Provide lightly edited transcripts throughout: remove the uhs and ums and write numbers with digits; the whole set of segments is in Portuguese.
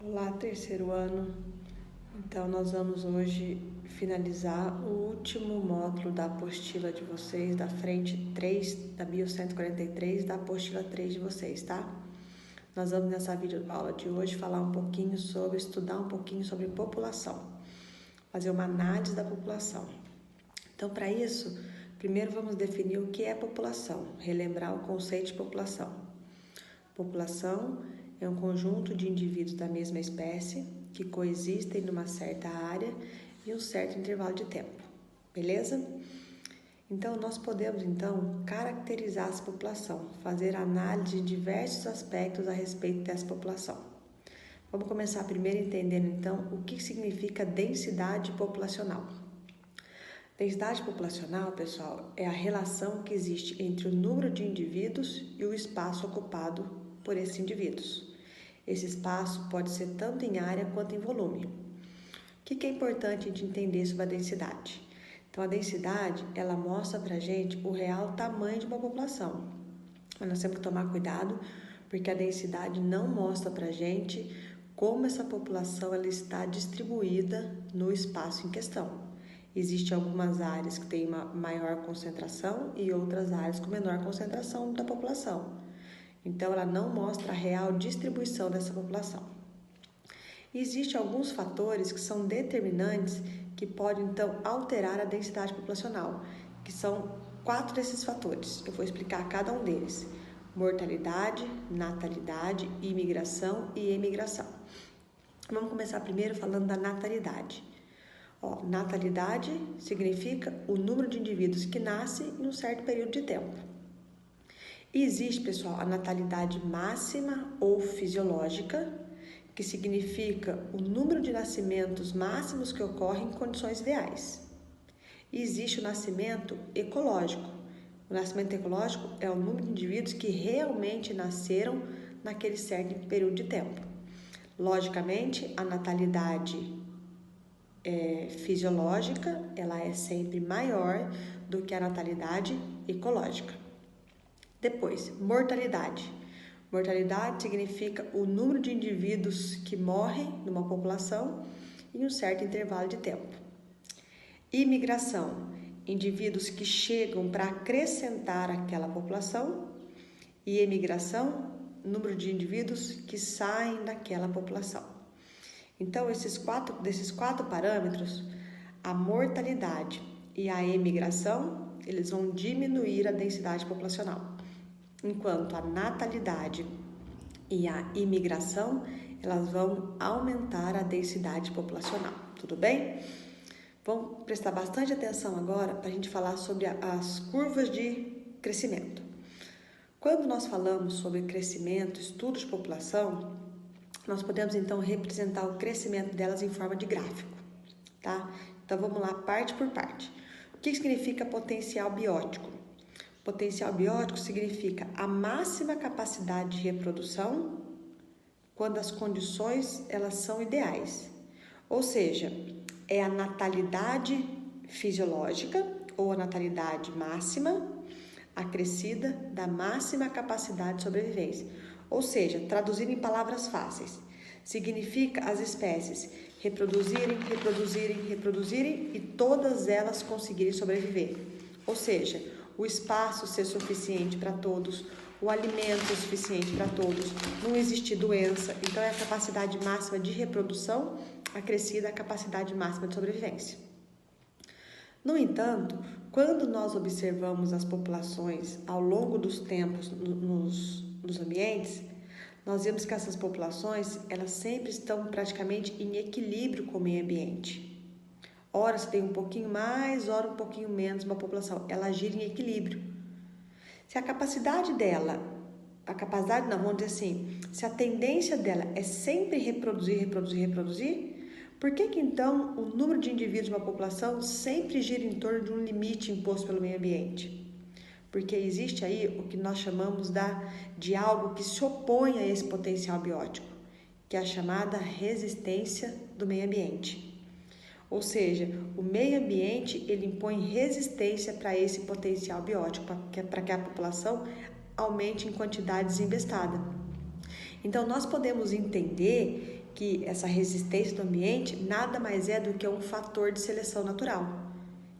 Olá, terceiro ano. Então, nós vamos hoje finalizar o último módulo da apostila de vocês, da frente 3, da Bio 143, da apostila 3 de vocês, tá? Nós vamos nessa videoaula de hoje estudar um pouquinho sobre população, fazer uma análise da população. Então, para isso, primeiro vamos definir o que é população, relembrar o conceito de população. População é um conjunto de indivíduos da mesma espécie que coexistem numa certa área e um certo intervalo de tempo, beleza? Então, nós podemos, caracterizar essa população, fazer análise de diversos aspectos a respeito dessa população. Vamos começar primeiro entendendo, então, o que significa densidade populacional. Densidade populacional, pessoal, é a relação que existe entre o número de indivíduos e o espaço ocupado por esses indivíduos. Esse espaço pode ser tanto em área quanto em volume. O que é importante a gente entender sobre a densidade? Então, a densidade, ela mostra pra gente o real tamanho de uma população. Mas nós temos que tomar cuidado, porque a densidade não mostra pra gente como essa população ela está distribuída no espaço em questão. Existem algumas áreas que têm uma maior concentração e outras áreas com menor concentração da população. Então, ela não mostra a real distribuição dessa população. Existem alguns fatores que são determinantes que podem, então, alterar a densidade populacional, que são 4 desses fatores. Eu vou explicar cada um deles: mortalidade, natalidade, imigração e emigração. Vamos começar primeiro falando da natalidade. Natalidade significa o número de indivíduos que nascem em um certo período de tempo. E existe, pessoal, a natalidade máxima ou fisiológica, que significa o número de nascimentos máximos que ocorrem em condições ideais. E existe o nascimento ecológico. O nascimento ecológico é o número de indivíduos que realmente nasceram naquele certo período de tempo. Logicamente, a natalidade fisiológica, ela é sempre maior do que a natalidade ecológica. Depois, mortalidade. Mortalidade significa o número de indivíduos que morrem numa população em um certo intervalo de tempo. Imigração, indivíduos que chegam para acrescentar aquela população. E emigração, número de indivíduos que saem daquela população. Então, desses quatro parâmetros, a mortalidade e a emigração, eles vão diminuir a densidade populacional, enquanto a natalidade e a imigração, elas vão aumentar a densidade populacional, tudo bem? Vamos prestar bastante atenção agora para a gente falar sobre as curvas de crescimento. Quando nós falamos sobre crescimento, estudos de população, nós podemos então representar o crescimento delas em forma de gráfico, tá? Então vamos lá, parte por parte. O que significa potencial biótico? Potencial biótico significa a máxima capacidade de reprodução quando as condições elas são ideais. Ou seja, é a natalidade fisiológica ou a natalidade máxima acrescida da máxima capacidade de sobrevivência. Ou seja, traduzindo em palavras fáceis, significa as espécies reproduzirem e todas elas conseguirem sobreviver. Ou seja, o espaço ser suficiente para todos, o alimento ser suficiente para todos, não existir doença. Então, é a capacidade máxima de reprodução acrescida à capacidade máxima de sobrevivência. No entanto, quando nós observamos as populações ao longo dos tempos nos ambientes, nós vemos que essas populações, elas sempre estão praticamente em equilíbrio com o meio ambiente. Ora se tem um pouquinho mais, ora um pouquinho menos uma população, ela gira em equilíbrio. Se a capacidade dela, vamos dizer assim, se a tendência dela é sempre reproduzir, por que então o número de indivíduos de uma população sempre gira em torno de um limite imposto pelo meio ambiente? Porque existe aí o que nós chamamos de algo que se opõe a esse potencial biótico, que é a chamada resistência do meio ambiente. Ou seja, o meio ambiente ele impõe resistência para esse potencial biótico, para que a população aumente em quantidade desembestada. Então, nós podemos entender que essa resistência do ambiente nada mais é do que um fator de seleção natural,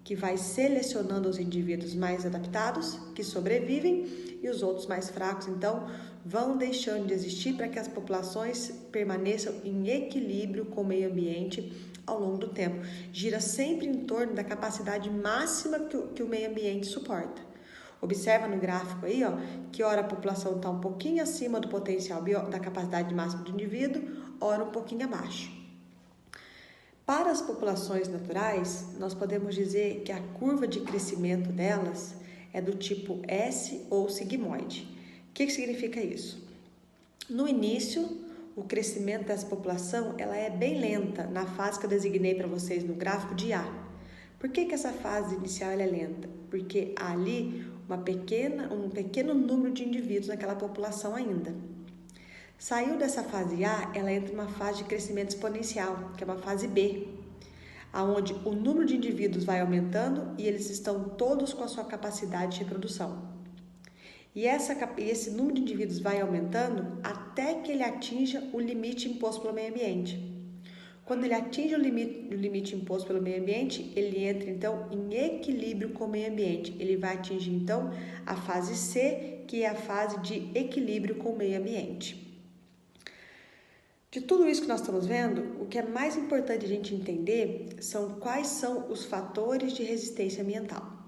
que vai selecionando os indivíduos mais adaptados, que sobrevivem, e os outros mais fracos, então, vão deixando de existir para que as populações permaneçam em equilíbrio com o meio ambiente ao longo do tempo. Gira sempre em torno da capacidade máxima que o meio ambiente suporta. Observa no gráfico aí, ó, que ora a população está um pouquinho acima do potencial da capacidade máxima do indivíduo, ora um pouquinho abaixo. Para as populações naturais, nós podemos dizer que a curva de crescimento delas é do tipo S ou sigmoide. O que significa isso? No início, o crescimento dessa população ela é bem lenta, na fase que eu designei para vocês no gráfico de A. Por que essa fase inicial ela é lenta? Porque há ali um pequeno número de indivíduos naquela população ainda. Saiu dessa fase A, ela entra numa fase de crescimento exponencial, que é uma fase B, onde o número de indivíduos vai aumentando e eles estão todos com a sua capacidade de reprodução. E esse número de indivíduos vai aumentando até que ele atinja o limite imposto pelo meio ambiente. Quando ele atinge o limite imposto pelo meio ambiente, ele entra então em equilíbrio com o meio ambiente. Ele vai atingir então a fase C, que é a fase de equilíbrio com o meio ambiente. De tudo isso que nós estamos vendo, o que é mais importante a gente entender são quais são os fatores de resistência ambiental.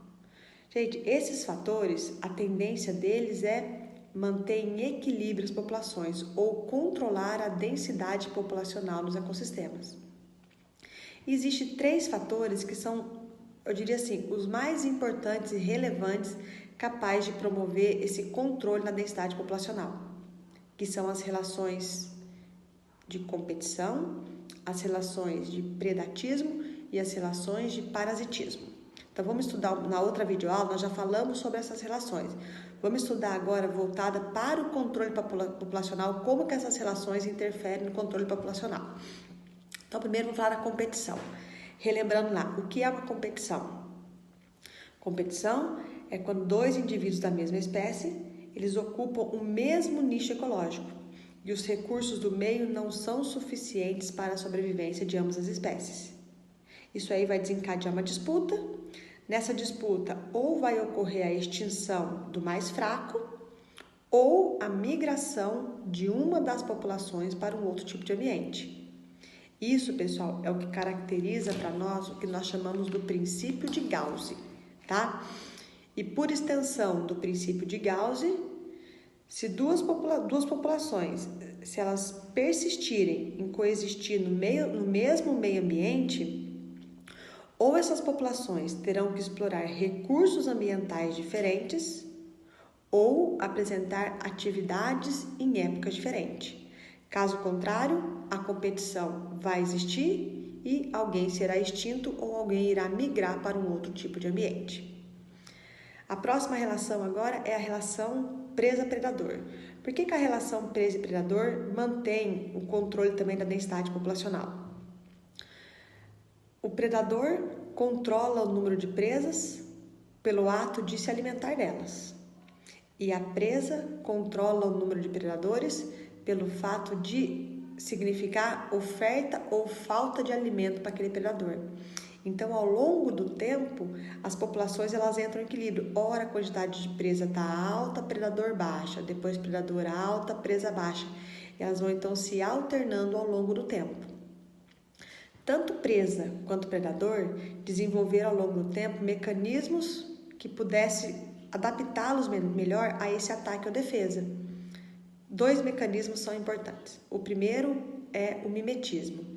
Gente, esses fatores, a tendência deles é manter em equilíbrio as populações ou controlar a densidade populacional nos ecossistemas. Existem 3 fatores que são, eu diria assim, os mais importantes e relevantes capazes de promover esse controle na densidade populacional, que são as relações de competição, as relações de predatismo e as relações de parasitismo. Então, vamos estudar na outra videoaula, nós já falamos sobre essas relações. Vamos estudar agora voltada para o controle populacional, como que essas relações interferem no controle populacional. Então, primeiro vamos falar da competição. Relembrando lá, o que é uma competição? Competição é quando 2 indivíduos da mesma espécie, eles ocupam o mesmo nicho ecológico e os recursos do meio não são suficientes para a sobrevivência de ambas as espécies. Isso aí vai desencadear uma disputa. Nessa disputa, ou vai ocorrer a extinção do mais fraco, ou a migração de uma das populações para um outro tipo de ambiente. Isso, pessoal, é o que caracteriza para nós o que nós chamamos do princípio de Gauss, tá? E por extensão do princípio de Gauss, se duas populações, se elas persistirem em coexistir no mesmo meio ambiente, ou essas populações terão que explorar recursos ambientais diferentes ou apresentar atividades em épocas diferentes. Caso contrário, a competição vai existir e alguém será extinto ou alguém irá migrar para um outro tipo de ambiente. A próxima relação agora é a relação presa-predador. Por que a relação presa e predador mantém o controle também da densidade populacional? O predador controla o número de presas pelo ato de se alimentar delas. E a presa controla o número de predadores pelo fato de significar oferta ou falta de alimento para aquele predador. Então, ao longo do tempo, as populações elas entram em equilíbrio. Ora, a quantidade de presa está alta, predador baixa. Depois, predador alta, presa baixa. E elas vão, então, se alternando ao longo do tempo. Tanto presa quanto predador desenvolveram ao longo do tempo mecanismos que pudessem adaptá-los melhor a esse ataque ou defesa. 2 mecanismos são importantes. O primeiro é o mimetismo.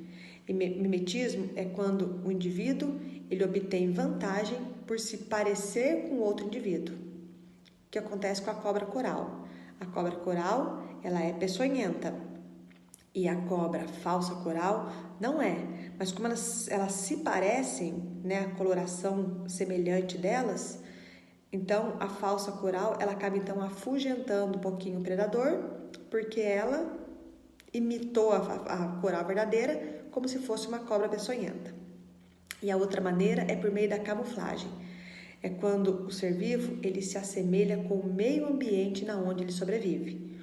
E mimetismo é quando o indivíduo ele obtém vantagem por se parecer com outro indivíduo. O que acontece com a cobra coral? A cobra coral ela é peçonhenta e a cobra falsa coral não é. Mas como elas se parecem, né, a coloração semelhante delas, então a falsa coral ela acaba então afugentando um pouquinho o predador, porque ela imitou a coral verdadeira como se fosse uma cobra peçonhenta. E a outra maneira é por meio da camuflagem. É quando o ser vivo ele se assemelha com o meio ambiente na onde ele sobrevive.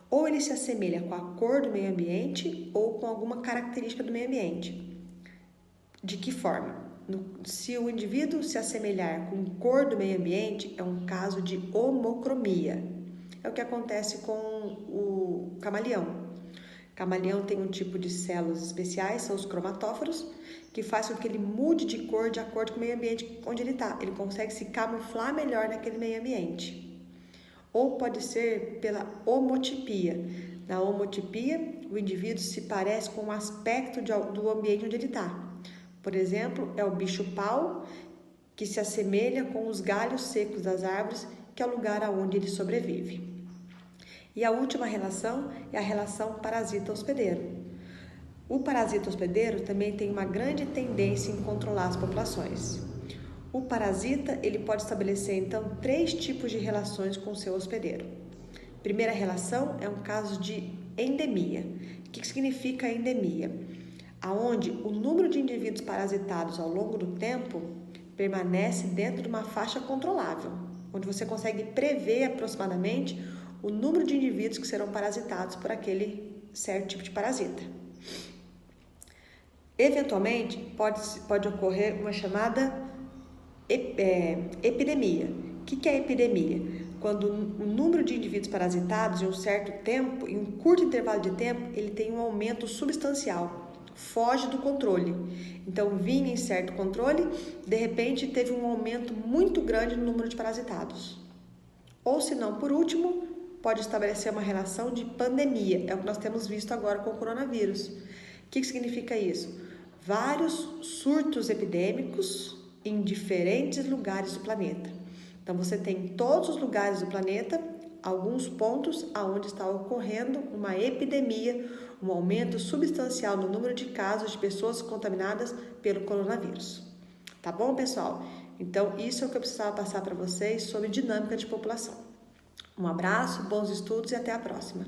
Ou ele se assemelha com a cor do meio ambiente ou com alguma característica do meio ambiente. De que forma? Se o indivíduo se assemelhar com a cor do meio ambiente, é um caso de homocromia. É o que acontece com o camaleão. O camaleão tem um tipo de células especiais, são os cromatóforos, que faz com que ele mude de cor de acordo com o meio ambiente onde ele está. Ele consegue se camuflar melhor naquele meio ambiente. Ou pode ser pela homotipia. Na homotipia, o indivíduo se parece com o aspecto do ambiente onde ele está. Por exemplo, é o bicho-pau, que se assemelha com os galhos secos das árvores, que é o lugar onde ele sobrevive. E a última relação é a relação parasita-hospedeiro. O parasita hospedeiro também tem uma grande tendência em controlar as populações. O parasita, ele pode estabelecer, então, 3 tipos de relações com o seu hospedeiro. Primeira relação é um caso de endemia. O que significa endemia? Aonde o número de indivíduos parasitados ao longo do tempo permanece dentro de uma faixa controlável, onde você consegue prever aproximadamente o número de indivíduos que serão parasitados por aquele certo tipo de parasita. Eventualmente, pode ocorrer uma chamada epidemia. O que é epidemia? Quando o número de indivíduos parasitados em um certo tempo, em um curto intervalo de tempo, ele tem um aumento substancial, foge do controle. Então, vinha em certo controle, de repente teve um aumento muito grande no número de parasitados. Ou se não, por último, pode estabelecer uma relação de pandemia, é o que nós temos visto agora com o coronavírus. O que significa isso? Vários surtos epidêmicos em diferentes lugares do planeta. Então, você tem em todos os lugares do planeta alguns pontos onde está ocorrendo uma epidemia, um aumento substancial no número de casos de pessoas contaminadas pelo coronavírus. Tá bom, pessoal? Então, isso é o que eu precisava passar para vocês sobre dinâmica de população. Um abraço, bons estudos e até a próxima!